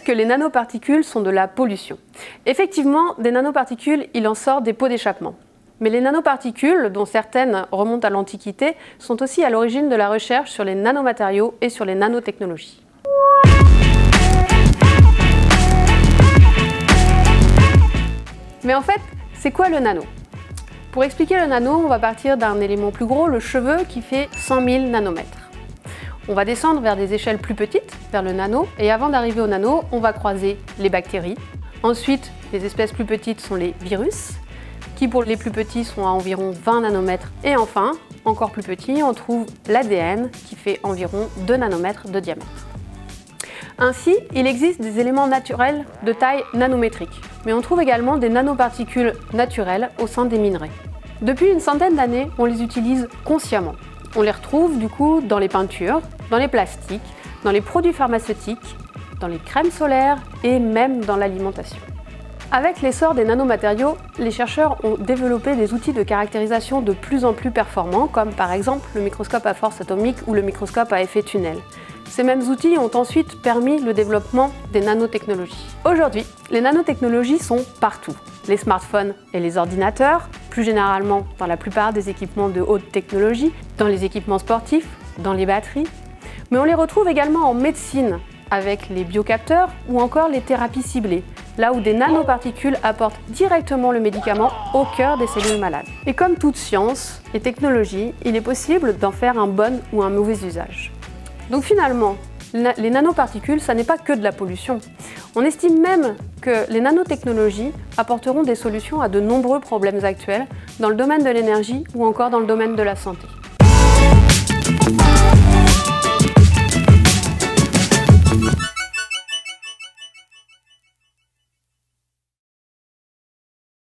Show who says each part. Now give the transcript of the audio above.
Speaker 1: que les nanoparticules sont de la pollution. Effectivement, des nanoparticules, il en sort des pots d'échappement. Mais les nanoparticules, dont certaines remontent à l'Antiquité, sont aussi à l'origine de la recherche sur les nanomatériaux et sur les nanotechnologies. Mais en fait, c'est quoi le nano? Pour expliquer le nano, on va partir d'un élément plus gros, le cheveu, qui fait 100 000 nanomètres. On va descendre vers des échelles plus petites, vers le nano, et avant d'arriver au nano, on va croiser les bactéries. Ensuite, les espèces plus petites sont les virus, qui pour les plus petits sont à environ 20 nanomètres. Et enfin, encore plus petit, on trouve l'ADN, qui fait environ 2 nanomètres de diamètre. Ainsi, il existe des éléments naturels de taille nanométrique, mais on trouve également des nanoparticules naturelles au sein des minerais. Depuis une centaine d'années, on les utilise consciemment. On les retrouve du coup dans les peintures, dans les plastiques, dans les produits pharmaceutiques, dans les crèmes solaires et même dans l'alimentation. Avec l'essor des nanomatériaux, les chercheurs ont développé des outils de caractérisation de plus en plus performants, comme par exemple le microscope à force atomique ou le microscope à effet tunnel. Ces mêmes outils ont ensuite permis le développement des nanotechnologies. Aujourd'hui, les nanotechnologies sont partout. Les smartphones et les ordinateurs, plus généralement dans la plupart des équipements de haute technologie, dans les équipements sportifs, dans les batteries. Mais on les retrouve également en médecine, avec les biocapteurs ou encore les thérapies ciblées, là où des nanoparticules apportent directement le médicament au cœur des cellules malades. Et comme toute science et technologie, il est possible d'en faire un bon ou un mauvais usage. Donc finalement, les nanoparticules, ça n'est pas que de la pollution. On estime même que les nanotechnologies apporteront des solutions à de nombreux problèmes actuels dans le domaine de l'énergie ou encore dans le domaine de la santé.